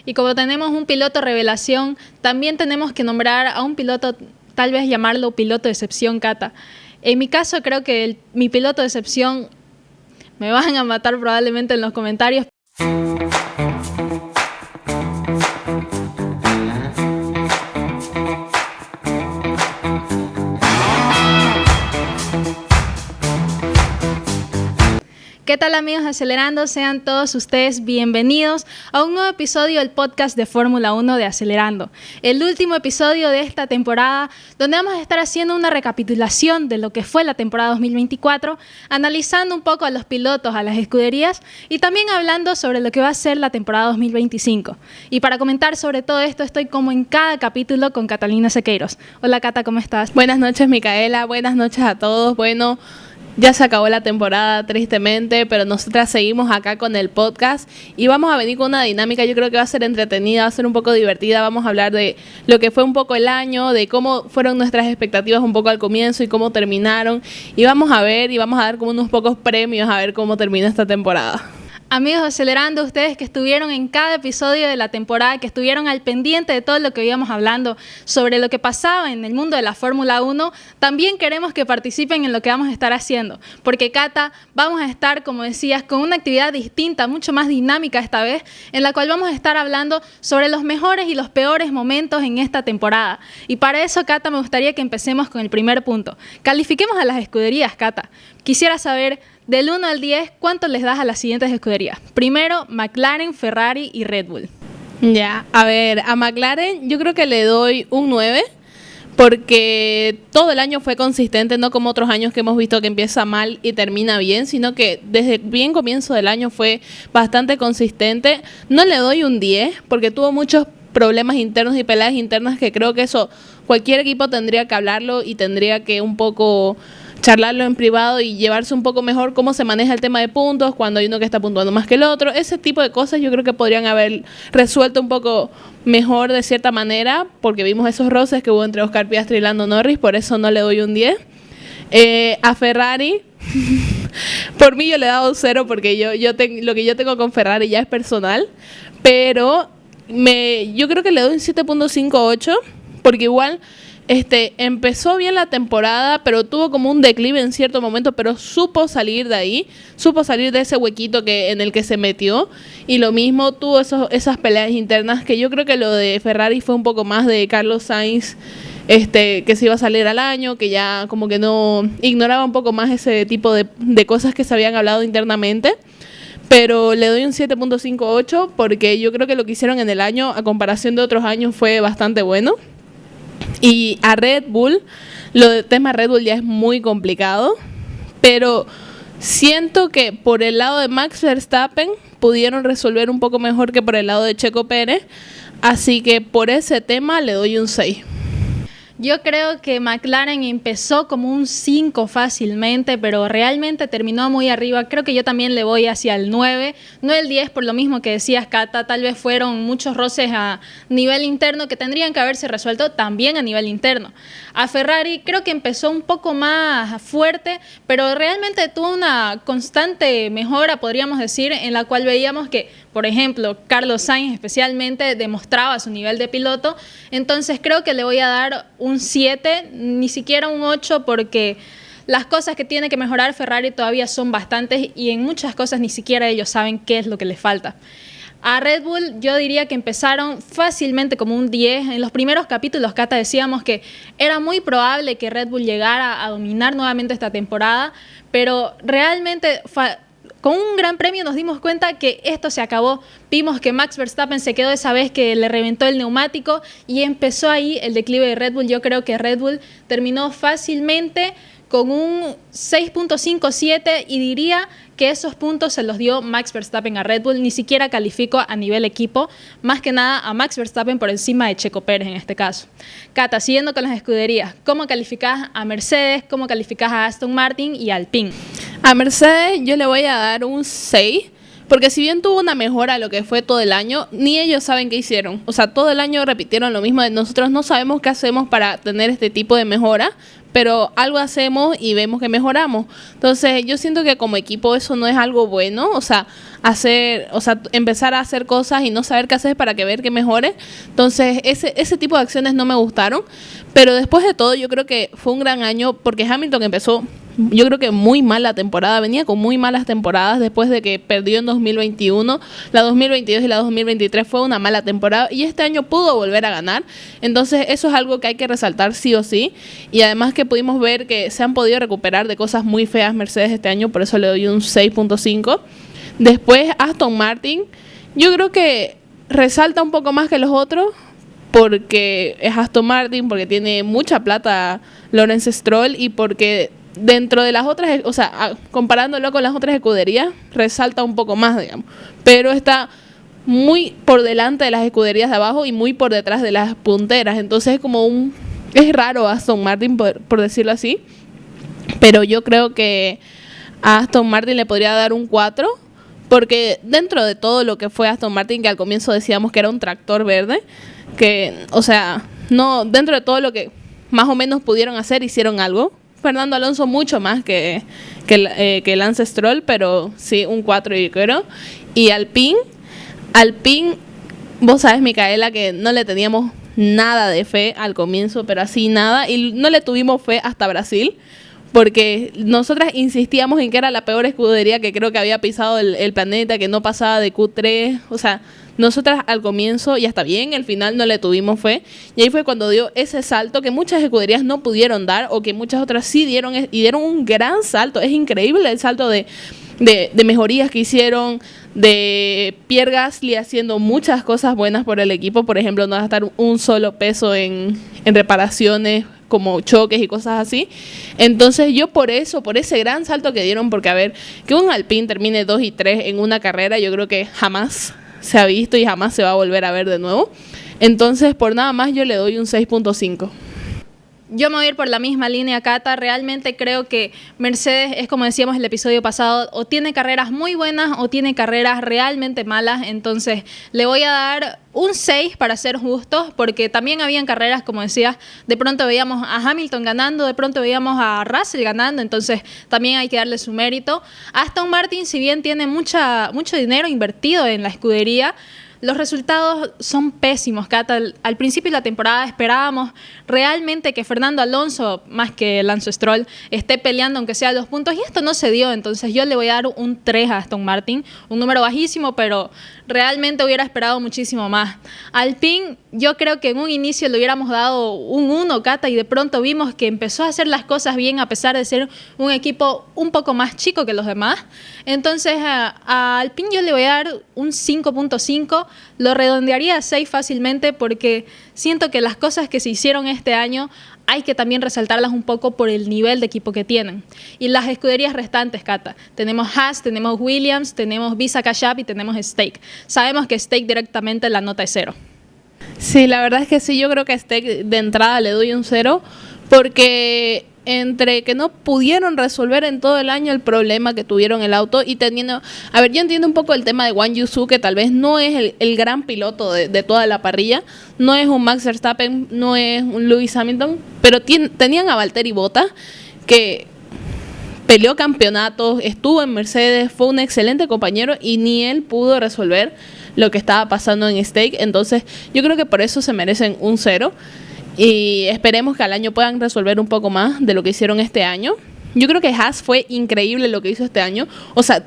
Y como tenemos un piloto revelación, también tenemos que nombrar a un piloto, tal vez llamarlo piloto de excepción, Cata. En mi caso creo que mi piloto de excepción, me van a matar probablemente en los comentarios. ¿Qué tal, amigos Acelerando? Sean todos ustedes bienvenidos a un nuevo episodio del podcast de Fórmula 1 de Acelerando. El último episodio de esta temporada, donde vamos a estar haciendo una recapitulación de lo que fue la temporada 2024, analizando un poco a los pilotos, a las escuderías y también hablando sobre lo que va a ser la temporada 2025. Y para comentar sobre todo esto, estoy como en cada capítulo con Catalina Sequeiros. Hola, Cata, ¿cómo estás? Buenas noches, Micaela. Buenas noches a todos. Bueno, ya se acabó la temporada, tristemente, pero nosotras seguimos acá con el podcast y vamos a venir con una dinámica, yo creo que va a ser entretenida, va a ser un poco divertida. Vamos a hablar de lo que fue un poco el año, de cómo fueron nuestras expectativas un poco al comienzo y cómo terminaron. Y vamos a ver y vamos a dar como unos pocos premios a ver cómo termina esta temporada. Amigos Acelerando, ustedes que estuvieron en cada episodio de la temporada, que estuvieron al pendiente de todo lo que íbamos hablando sobre lo que pasaba en el mundo de la Fórmula 1, también queremos que participen en lo que vamos a estar haciendo. Porque, Cata, vamos a estar, como decías, con una actividad distinta, mucho más dinámica esta vez, en la cual vamos a estar hablando sobre los mejores y los peores momentos en esta temporada. Y para eso, Cata, me gustaría que empecemos con el primer punto. Califiquemos a las escuderías, Cata. Quisiera saber, del 1 al 10, ¿cuánto les das a las siguientes escuderías? Primero, McLaren, Ferrari y Red Bull. Ya, a ver, a McLaren yo creo que le doy un 9, porque todo el año fue consistente, no como otros años que hemos visto que empieza mal y termina bien, sino que desde bien comienzo del año fue bastante consistente. No le doy un 10, porque tuvo muchos problemas internos y peleas internas que creo que eso cualquier equipo tendría que hablarlo y tendría que un poco charlarlo en privado y llevarse un poco mejor cómo se maneja el tema de puntos, cuando hay uno que está puntuando más que el otro. Ese tipo de cosas yo creo que podrían haber resuelto un poco mejor de cierta manera, porque vimos esos roces que hubo entre Oscar Piastri y Lando Norris, por eso no le doy un 10. A Ferrari, por mí yo le he dado un 0, porque lo que yo tengo con Ferrari ya es personal, pero yo creo que le doy un 7.58, porque igual empezó bien la temporada, pero tuvo como un declive en cierto momento, pero supo salir de ahí, supo salir de ese huequito en el que se metió, y lo mismo tuvo esas peleas internas, que yo creo que lo de Ferrari fue un poco más de Carlos Sainz, que se iba a salir al año, que ya como que no ignoraba un poco más ese tipo de cosas que se habían hablado internamente. Pero le doy un 7.58 porque yo creo que lo que hicieron en el año, a comparación de otros años, fue bastante bueno. Y a Red Bull, lo del tema Red Bull ya es muy complicado, pero siento que por el lado de Max Verstappen pudieron resolver un poco mejor que por el lado de Checo Pérez, así que por ese tema le doy un 6. Yo creo que McLaren empezó como un 5 fácilmente, pero realmente terminó muy arriba. Creo que yo también le voy hacia el 9, no el 10, por lo mismo que decías, Cata. Tal vez fueron muchos roces a nivel interno que tendrían que haberse resuelto también a nivel interno. A Ferrari creo que empezó un poco más fuerte, pero realmente tuvo una constante mejora, podríamos decir, en la cual veíamos que, por ejemplo, Carlos Sainz especialmente demostraba su nivel de piloto. Entonces creo que le voy a dar un 7, ni siquiera un 8, porque las cosas que tiene que mejorar Ferrari todavía son bastantes y en muchas cosas ni siquiera ellos saben qué es lo que les falta. A Red Bull yo diría que empezaron fácilmente como un 10. En los primeros capítulos, Cata, decíamos que era muy probable que Red Bull llegara a dominar nuevamente esta temporada, pero realmente con un gran premio nos dimos cuenta que esto se acabó. Vimos que Max Verstappen se quedó esa vez que le reventó el neumático y empezó ahí el declive de Red Bull. Yo creo que Red Bull terminó fácilmente con un 6.57 y diría que esos puntos se los dio Max Verstappen a Red Bull. Ni siquiera califico a nivel equipo, más que nada a Max Verstappen por encima de Checo Pérez en este caso. Cata, siguiendo con las escuderías, ¿cómo calificás a Mercedes? ¿Cómo calificás a Aston Martin y a Alpine? A Mercedes yo le voy a dar un 6, porque si bien tuvo una mejora a lo que fue todo el año, ni ellos saben qué hicieron. O sea, todo el año repitieron lo mismo. Nosotros no sabemos qué hacemos para tener este tipo de mejora, pero algo hacemos y vemos que mejoramos. Entonces, yo siento que como equipo eso no es algo bueno, o sea, empezar a hacer cosas y no saber qué hacer para que ver que mejore. Entonces, ese tipo de acciones no me gustaron, pero después de todo yo creo que fue un gran año porque Hamilton empezó, yo creo que muy mal la temporada, venía con muy malas temporadas después de que perdió en 2021, la 2022 y la 2023 fue una mala temporada y este año pudo volver a ganar. Entonces eso es algo que hay que resaltar sí o sí, y además que pudimos ver que se han podido recuperar de cosas muy feas Mercedes este año, por eso le doy un 6.5. Después Aston Martin, yo creo que resalta un poco más que los otros porque es Aston Martin, porque tiene mucha plata Lawrence Stroll y porque dentro de las otras, o sea, comparándolo con las otras escuderías, resalta un poco más, digamos. Pero está muy por delante de las escuderías de abajo y muy por detrás de las punteras. Entonces es raro Aston Martin, por decirlo así. Pero yo creo que a Aston Martin le podría dar un 4, porque dentro de todo lo que fue Aston Martin, que al comienzo decíamos que era un tractor verde, que, o sea, no, dentro de todo lo que más o menos pudieron hacer, hicieron algo. Fernando Alonso mucho más que Lance Stroll, pero sí, un 4 yo creo. Y Alpine, vos sabes, Micaela, que no le teníamos nada de fe al comienzo, pero así nada, y no le tuvimos fe hasta Brasil, porque nosotras insistíamos en que era la peor escudería que creo que había pisado el planeta, que no pasaba de Q3, o sea, nosotras al comienzo, y hasta bien, al final no le tuvimos fe, y ahí fue cuando dio ese salto que muchas escuderías no pudieron dar, o que muchas otras sí dieron, y dieron un gran salto. Es increíble el salto de mejorías que hicieron, de Pierre Gasly haciendo muchas cosas buenas por el equipo, por ejemplo, no gastar un solo peso en reparaciones, como choques y cosas así. Entonces yo por ese gran salto que dieron, porque a ver, que un Alpine termine 2 y 3 en una carrera, yo creo que jamás se ha visto y jamás se va a volver a ver de nuevo. Entonces, por nada más, yo le doy un 6.5. Yo me voy a ir por la misma línea, Cata. Realmente creo que Mercedes es, como decíamos en el episodio pasado, o tiene carreras muy buenas o tiene carreras realmente malas. Entonces le voy a dar un 6 para ser justos, porque también habían carreras, como decías, de pronto veíamos a Hamilton ganando, de pronto veíamos a Russell ganando, entonces también hay que darle su mérito. Aston Martin, si bien tiene mucho dinero invertido en la escudería, los resultados son pésimos, Cata. Al principio de la temporada esperábamos realmente que Fernando Alonso, más que Lance Stroll, esté peleando aunque sea 2 puntos, y esto no se dio. Entonces yo le voy a dar un 3 a Aston Martin, un número bajísimo, pero realmente hubiera esperado muchísimo más. Alpine, yo creo que en un inicio le hubiéramos dado un 1, Cata, y de pronto vimos que empezó a hacer las cosas bien a pesar de ser un equipo un poco más chico que los demás. Entonces a Alpine yo le voy a dar un 5.5, lo redondearía a 6 fácilmente, porque siento que las cosas que se hicieron este año hay que también resaltarlas un poco por el nivel de equipo que tienen. Y las escuderías restantes, Cata, tenemos Haas, tenemos Williams, tenemos Visa Cash App y tenemos Stake. Sabemos que Stake directamente la nota es 0. Sí, la verdad es que sí, yo creo que Stake de entrada le doy un 0, porque entre que no pudieron resolver en todo el año el problema que tuvieron el auto y teniendo... A ver, yo entiendo un poco el tema de Wang Yusu, que tal vez no es el gran piloto de toda la parrilla, no es un Max Verstappen, no es un Lewis Hamilton, pero tenían a Valtteri Bottas, que peleó campeonatos, estuvo en Mercedes, fue un excelente compañero y ni él pudo resolver lo que estaba pasando en Stake. Entonces yo creo que por eso se merecen un 0. Y esperemos que al año puedan resolver un poco más de lo que hicieron este año. Yo creo que Haas fue increíble lo que hizo este año. O sea,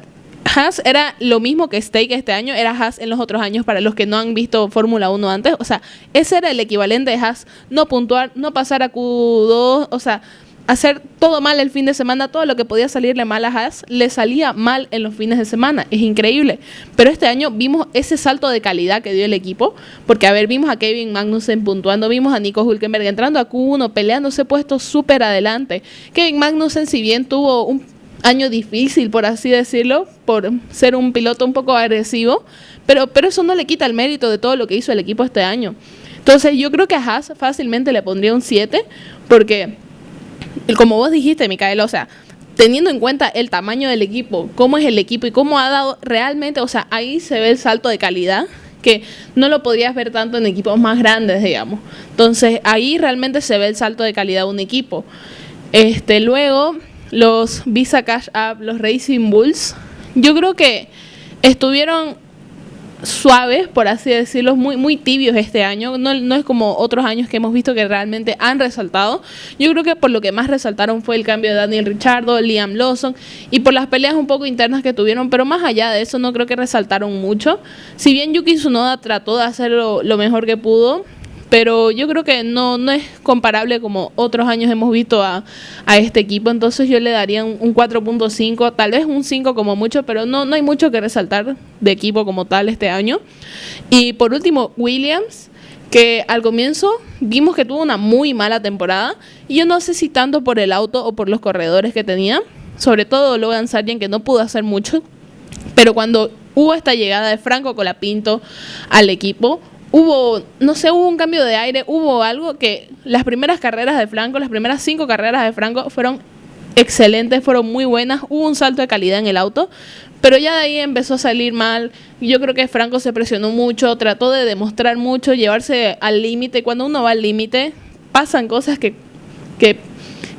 Haas era lo mismo que Stake este año, era Haas en los otros años para los que no han visto Fórmula 1 antes. O sea, ese era el equivalente de Haas, no puntuar, no pasar a Q2, o sea, hacer todo mal el fin de semana. Todo lo que podía salirle mal a Haas le salía mal en los fines de semana. Es increíble. Pero este año vimos ese salto de calidad que dio el equipo, porque a ver, vimos a Kevin Magnussen puntuando, vimos a Nico Hülkenberg entrando a Q1, peleándose puestos súper adelante. Kevin Magnussen, si bien tuvo un año difícil, por así decirlo, por ser un piloto un poco agresivo, pero eso no le quita el mérito de todo lo que hizo el equipo este año. Entonces yo creo que a Haas fácilmente le pondría un 7, porque como vos dijiste, Micaela, o sea, teniendo en cuenta el tamaño del equipo, cómo es el equipo y cómo ha dado realmente, o sea, ahí se ve el salto de calidad que no lo podrías ver tanto en equipos más grandes, digamos. Entonces, ahí realmente se ve el salto de calidad de un equipo. Luego, los Visa Cash App, los Racing Bulls, yo creo que estuvieron suaves, por así decirlo, muy tibios este año. No es como otros años que hemos visto que realmente han resaltado. Yo creo que por lo que más resaltaron fue el cambio de Daniel Ricciardo, Liam Lawson y por las peleas un poco internas que tuvieron, pero más allá de eso no creo que resaltaron mucho. Si bien Yuki Tsunoda trató de hacerlo lo mejor que pudo, pero yo creo que no es comparable como otros años hemos visto a este equipo. Entonces yo le daría un 4.5, tal vez un 5 como mucho, pero no hay mucho que resaltar de equipo como tal este año. Y por último, Williams, que al comienzo vimos que tuvo una muy mala temporada, y yo no sé si tanto por el auto o por los corredores que tenía, sobre todo Logan Sargent, que no pudo hacer mucho, pero cuando hubo esta llegada de Franco Colapinto al equipo, hubo un cambio de aire, hubo algo que las primeras carreras de Franco, las primeras 5 carreras de Franco fueron excelentes, fueron muy buenas, hubo un salto de calidad en el auto, pero ya de ahí empezó a salir mal. Yo creo que Franco se presionó mucho, trató de demostrar mucho, llevarse al límite. Cuando uno va al límite, pasan cosas que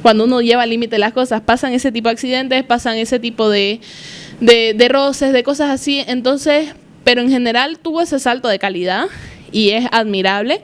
cuando uno lleva al límite las cosas, pasan ese tipo de accidentes, pasan ese tipo de roces, de cosas así. Entonces, pero en general tuvo ese salto de calidad y es admirable.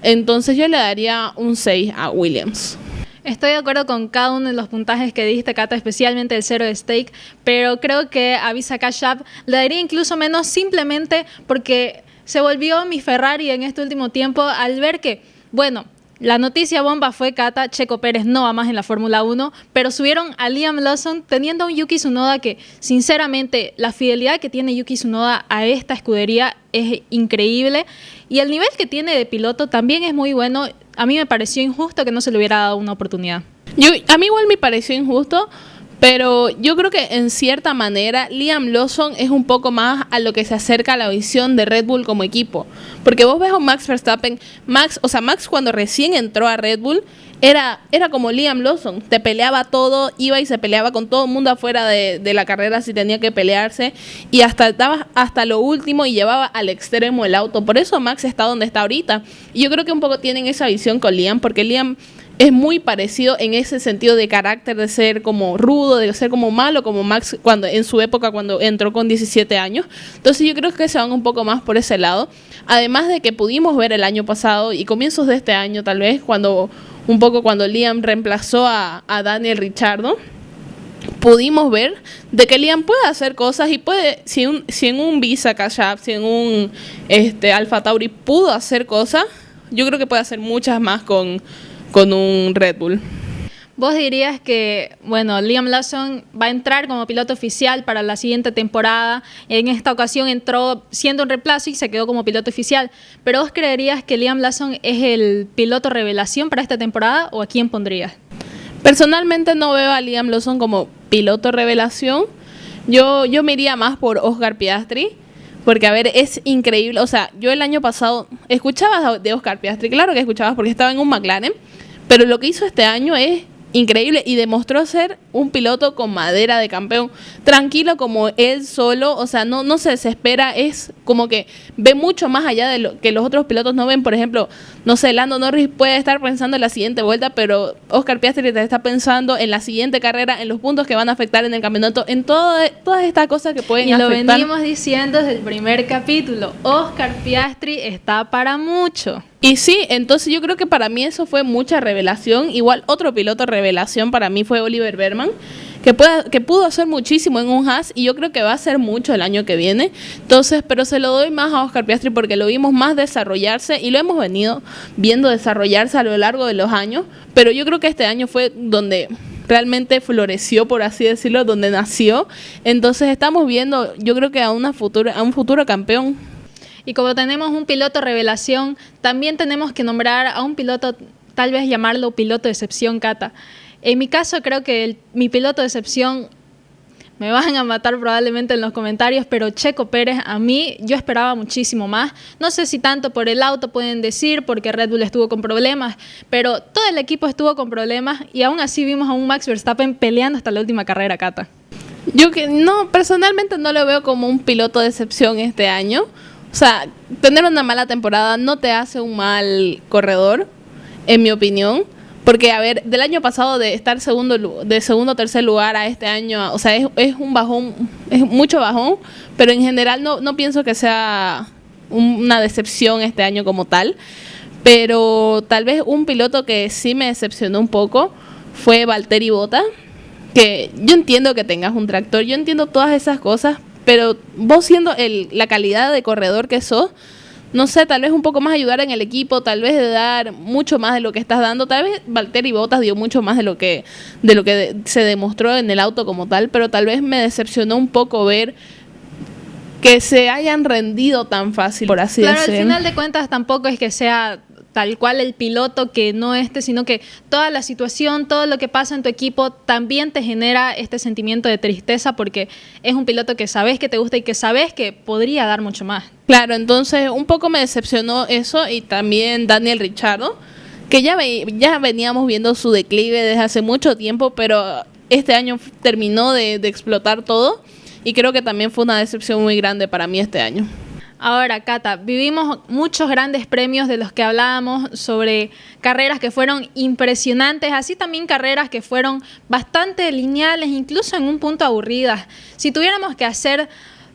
Entonces yo le daría un 6 a Williams. Estoy de acuerdo con cada uno de los puntajes que diste, Cata, especialmente el Zero Stake, pero creo que a Visa Cash App le daría incluso menos, simplemente porque se volvió mi Ferrari en este último tiempo al ver que, bueno, la noticia bomba fue, Cata, Checo Pérez no va más en la Fórmula 1, pero subieron a Liam Lawson teniendo a un Yuki Tsunoda que, sinceramente, la fidelidad que tiene Yuki Tsunoda a esta escudería es increíble, y el nivel que tiene de piloto también es muy bueno. A mí me pareció injusto que no se le hubiera dado una oportunidad. A mí igual me pareció injusto, pero yo creo que en cierta manera Liam Lawson es un poco más a lo que se acerca a la visión de Red Bull como equipo. Porque vos ves a Max Verstappen, Max cuando recién entró a Red Bull era como Liam Lawson, te peleaba todo, iba y se peleaba con todo el mundo afuera de la carrera si tenía que pelearse, y estaba hasta lo último y llevaba al extremo el auto. Por eso Max está donde está ahorita. Y yo creo que un poco tienen esa visión con Liam, porque Liam es muy parecido en ese sentido de carácter, de ser como rudo, de ser como malo, como Max en su época cuando entró con 17 años. Entonces yo creo que se van un poco más por ese lado. Además de que pudimos ver el año pasado y comienzos de este año tal vez, cuando Liam reemplazó a Daniel Ricciardo, pudimos ver de que Liam puede hacer cosas y puede, si en un Visa Cash App, si en un Alfa Tauri pudo hacer cosas, yo creo que puede hacer muchas más con un Red Bull. ¿Vos dirías que, bueno, Liam Lawson va a entrar como piloto oficial para la siguiente temporada? En esta ocasión entró siendo un reemplazo y se quedó como piloto oficial. ¿Pero vos creerías que Liam Lawson es el piloto revelación para esta temporada o a quién pondrías? Personalmente no veo a Liam Lawson como piloto revelación. Yo me iría más por Oscar Piastri. Porque, a ver, es increíble. O sea, yo el año pasado escuchaba de Oscar Piastri. Claro que escuchabas porque estaba en un McLaren. Pero lo que hizo este año es increíble y demostró ser un piloto con madera de campeón, tranquilo como él solo, o sea, no se desespera, es como que ve mucho más allá de lo que los otros pilotos no ven. Por ejemplo, no sé, Lando Norris puede estar pensando en la siguiente vuelta, pero Oscar Piastri está pensando en la siguiente carrera, en los puntos que van a afectar en el campeonato, en todas estas cosas que pueden afectar. Y lo venimos diciendo desde el primer capítulo, Oscar Piastri está para mucho. Y sí, entonces yo creo que para mí eso fue mucha revelación. Igual otro piloto revelación para mí fue Oliver Behrman, que pudo hacer muchísimo en un Haas y yo creo que va a hacer mucho el año que viene. Entonces, pero se lo doy más a Oscar Piastri porque lo vimos más desarrollarse y lo hemos venido viendo desarrollarse a lo largo de los años, pero yo creo que este año fue donde realmente floreció, por así decirlo, donde nació. Entonces estamos viendo, yo creo que a un futuro campeón. Y como tenemos un piloto revelación, también tenemos que nombrar a un piloto, tal vez llamarlo piloto de excepción, Cata. En mi caso creo que mi piloto de excepción, me van a matar probablemente en los comentarios, pero Checo Pérez, a mí, yo esperaba muchísimo más. No sé si tanto por el auto pueden decir, porque Red Bull estuvo con problemas, pero todo el equipo estuvo con problemas y aún así vimos a un Max Verstappen peleando hasta la última carrera, Cata. Yo personalmente no lo veo como un piloto de excepción este año. O sea, tener una mala temporada no te hace un mal corredor, en mi opinión, Porque, a ver, del año pasado de estar de segundo o tercer lugar a este año, o sea, es un bajón, es mucho bajón, pero en general no pienso que sea una decepción este año como tal. Pero tal vez un piloto que sí me decepcionó un poco fue Valtteri Bottas, que yo entiendo que tengas un tractor, yo entiendo todas esas cosas, pero vos siendo la calidad de corredor que sos, no sé, tal vez un poco más ayudar en el equipo, tal vez de dar mucho más de lo que estás dando, tal vez Valtteri Bottas dio mucho más de lo que se demostró en el auto como tal, pero tal vez me decepcionó un poco ver que se hayan rendido tan fácil, por así decirlo. Claro, al final de cuentas tampoco es que sea tal cual el piloto que no sino que toda la situación, todo lo que pasa en tu equipo también te genera este sentimiento de tristeza porque es un piloto que sabes que te gusta y que sabes que podría dar mucho más. Claro, entonces un poco me decepcionó eso y también Daniel Ricciardo, que ya veníamos viendo su declive desde hace mucho tiempo, pero este año terminó de explotar todo y creo que también fue una decepción muy grande para mí este año. Ahora, Cata, vivimos muchos grandes premios de los que hablábamos sobre carreras que fueron impresionantes, así también carreras que fueron bastante lineales, incluso en un punto aburridas. Si tuviéramos que hacer,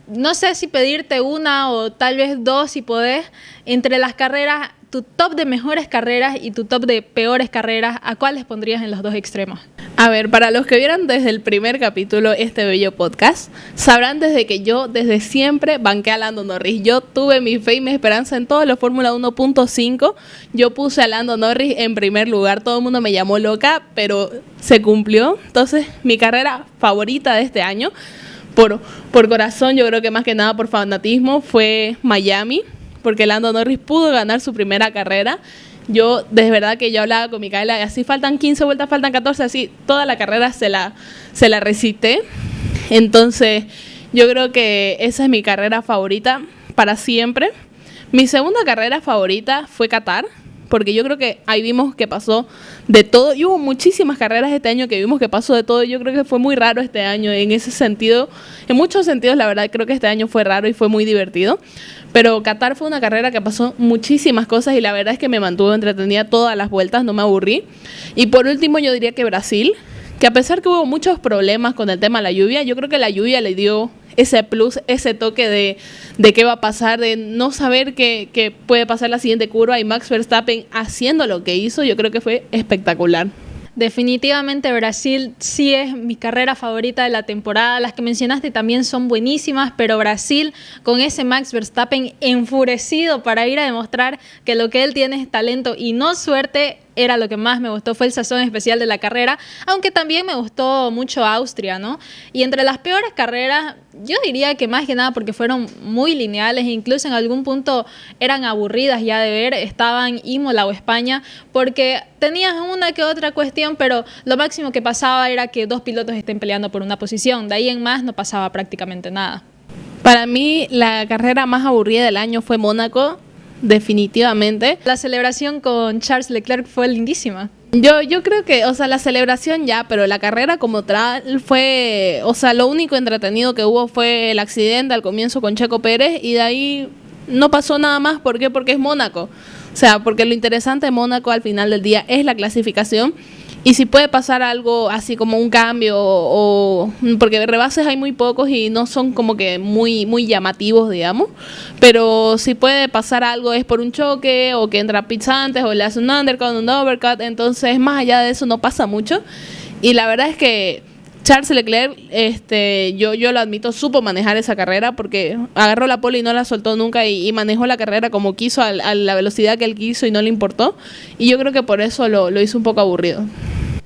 no sé si pedirte una o tal vez dos si podés, entre las carreras, tu top de mejores carreras y tu top de peores carreras, ¿a cuáles pondrías en los dos extremos? A ver, para los que vieron desde el primer capítulo este bello podcast, sabrán desde que yo desde siempre banqué a Lando Norris. Yo tuve mi fe y mi esperanza en todos los Fórmula 1.5. Yo puse a Lando Norris en primer lugar. Todo el mundo me llamó loca, pero se cumplió. Entonces, mi carrera favorita de este año, por corazón, yo creo que más que nada por fanatismo, fue Miami, porque Lando Norris pudo ganar su primera carrera. Yo, de verdad que yo hablaba con Micaela, y así faltan 15 vueltas, faltan 14, así toda la carrera se la recité. Entonces, yo creo que esa es mi carrera favorita para siempre. Mi segunda carrera favorita fue Qatar, porque yo creo que ahí vimos que pasó de todo. Y hubo muchísimas carreras este año que vimos que pasó de todo. Yo creo que fue muy raro este año en ese sentido. En muchos sentidos, la verdad, creo que este año fue raro y fue muy divertido. Pero Qatar fue una carrera que pasó muchísimas cosas y la verdad es que me mantuvo entretenida todas las vueltas, no me aburrí. Y por último, yo diría que Brasil, que a pesar que hubo muchos problemas con el tema de la lluvia, yo creo que la lluvia le dio ese plus, ese toque de qué va a pasar, de no saber qué puede pasar la siguiente curva, y Max Verstappen haciendo lo que hizo, yo creo que fue espectacular. Definitivamente Brasil sí es mi carrera favorita de la temporada. Las que mencionaste también son buenísimas, pero Brasil con ese Max Verstappen enfurecido para ir a demostrar que lo que él tiene es talento y no suerte, era lo que más me gustó, fue el sazón especial de la carrera, aunque también me gustó mucho Austria, ¿no? Y entre las peores carreras, yo diría que más que nada porque fueron muy lineales, incluso en algún punto eran aburridas ya de ver, estaban Imola o España, porque tenías una que otra cuestión, pero lo máximo que pasaba era que dos pilotos estén peleando por una posición, de ahí en más no pasaba prácticamente nada. Para mí, la carrera más aburrida del año fue Mónaco, definitivamente. La celebración con Charles Leclerc fue lindísima. Yo creo que, o sea, la celebración ya, pero la carrera como tal fue, o sea, lo único entretenido que hubo fue el accidente al comienzo con Checo Pérez y de ahí no pasó nada más. ¿Por qué? Porque es Mónaco. O sea, porque lo interesante de Mónaco al final del día es la clasificación. Y si puede pasar algo así como un cambio o porque rebases hay muy pocos y no son como que muy llamativos, digamos, pero si puede pasar algo es por un choque o que entra pits antes o le hace un undercut, un overcut, entonces más allá de eso no pasa mucho. Y la verdad es que Charles Leclerc, yo lo admito, supo manejar esa carrera porque agarró la pole y no la soltó nunca y manejó la carrera como quiso, a la velocidad que él quiso y no le importó. Y yo creo que por eso lo hizo un poco aburrido.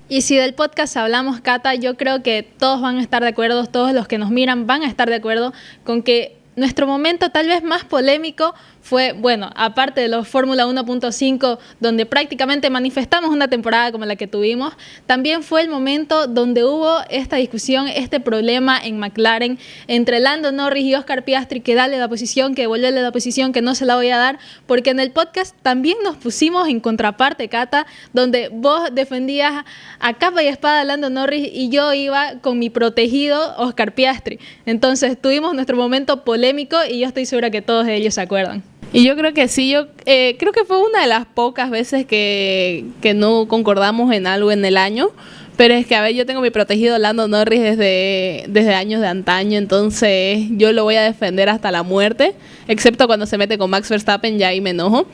Y si del podcast hablamos, Cata, yo creo que todos van a estar de acuerdo, todos los que nos miran van a estar de acuerdo con que nuestro momento tal vez más polémico fue, bueno, aparte de los Fórmula 1.5, donde prácticamente manifestamos una temporada como la que tuvimos, también fue el momento donde hubo esta discusión, este problema en McLaren entre Lando Norris y Oscar Piastri, que dale la posición, que devuélvele la posición, que no se la voy a dar, porque en el podcast también nos pusimos en contraparte, Cata, donde vos defendías a capa y espada a Lando Norris y yo iba con mi protegido Oscar Piastri. Entonces tuvimos nuestro momento polémico y yo estoy segura que todos ellos se acuerdan. Y yo creo que sí, yo creo que fue una de las pocas veces que no concordamos en algo en el año. Pero es que, a ver, yo tengo mi protegido Lando Norris desde años de antaño, entonces yo lo voy a defender hasta la muerte, excepto cuando se mete con Max Verstappen, ya ahí me enojo.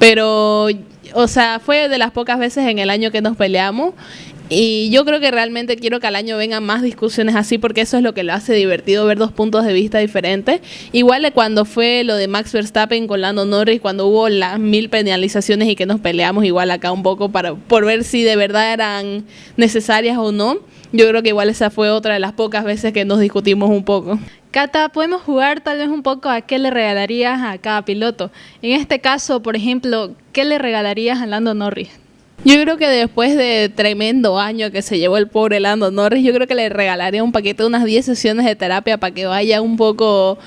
Pero, o sea, fue de las pocas veces en el año que nos peleamos. Y yo creo que realmente quiero que al año vengan más discusiones así, porque eso es lo que lo hace divertido, ver dos puntos de vista diferentes. Igual de cuando fue lo de Max Verstappen con Lando Norris, cuando hubo las 1000 penalizaciones y que nos peleamos igual acá un poco por ver si de verdad eran necesarias o no. Yo creo que igual esa fue otra de las pocas veces que nos discutimos un poco. Cata, podemos jugar tal vez un poco a qué le regalarías a cada piloto. En este caso, por ejemplo, ¿qué le regalarías a Lando Norris? Yo creo que después de tremendo año que se llevó el pobre Lando Norris, yo creo que le regalaría un paquete de unas 10 sesiones de terapia para que vaya un poco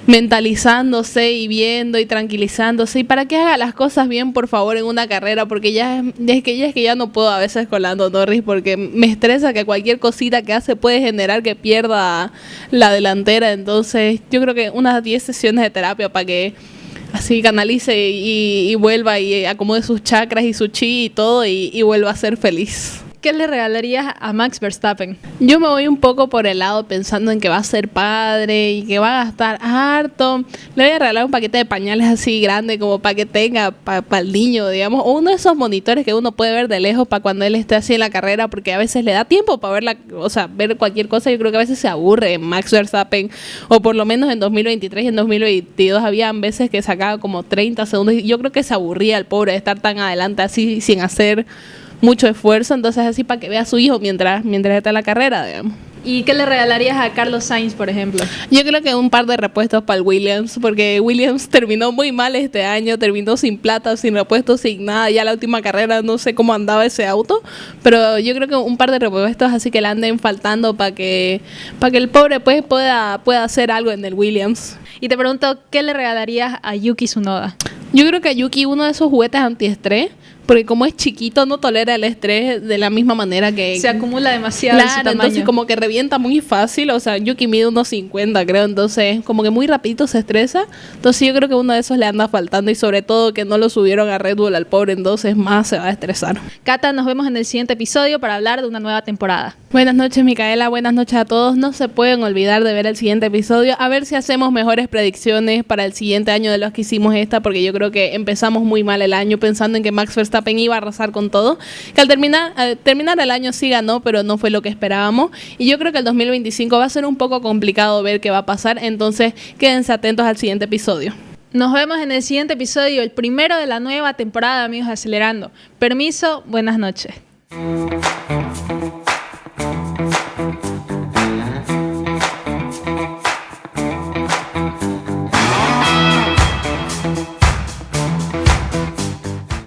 mentalizándose y viendo y tranquilizándose y para que haga las cosas bien, por favor, en una carrera, porque es que ya no puedo a veces con Lando Norris, porque me estresa que cualquier cosita que hace puede generar que pierda la delantera. Entonces yo creo que unas 10 sesiones de terapia para que así canalice y vuelva y acomode sus chakras y su chi y todo y vuelva a ser feliz. ¿Qué le regalarías a Max Verstappen? Yo me voy un poco por el lado pensando en que va a ser padre y que va a gastar harto. Le voy a regalar un paquete de pañales así grande como para que tenga para el niño, digamos. O uno de esos monitores que uno puede ver de lejos para cuando él esté así en la carrera, porque a veces le da tiempo para ver cualquier cosa. Yo creo que a veces se aburre Max Verstappen, o por lo menos en 2023 y en 2022 habían veces que sacaba como 30 segundos. Y yo creo que se aburría el pobre de estar tan adelante así sin hacer mucho esfuerzo, entonces así para que vea a su hijo mientras está en la carrera, digamos. ¿Y qué le regalarías a Carlos Sainz, por ejemplo? Yo creo que un par de repuestos para el Williams, porque Williams terminó muy mal este año, terminó sin plata, sin repuestos, sin nada. Ya la última carrera no sé cómo andaba ese auto, pero yo creo que un par de repuestos así que le anden faltando para que el pobre pues pueda hacer algo en el Williams. Y te pregunto, ¿qué le regalarías a Yuki Tsunoda? Yo creo que a Yuki uno de esos juguetes antiestrés, porque como es chiquito no tolera el estrés de la misma manera que... Se acumula demasiado en su tamaño. Entonces como que revienta muy fácil, o sea, Yuki mide unos 50 creo, entonces como que muy rapidito se estresa, entonces yo creo que uno de esos le anda faltando y sobre todo que no lo subieron a Red Bull al pobre, entonces más se va a estresar. Cata, nos vemos en el siguiente episodio para hablar de una nueva temporada. Buenas noches, Micaela, buenas noches a todos, no se pueden olvidar de ver el siguiente episodio, a ver si hacemos mejores predicciones para el siguiente año de los que hicimos esta, porque yo creo que empezamos muy mal el año pensando en que Max Verstappen iba a arrasar con todo, que al terminar el año sí ganó, pero no fue lo que esperábamos, y yo creo que el 2025 va a ser un poco complicado ver qué va a pasar, entonces quédense atentos al siguiente episodio. Nos vemos en el siguiente episodio, el primero de la nueva temporada de Amigos Acelerando. Permiso, buenas noches.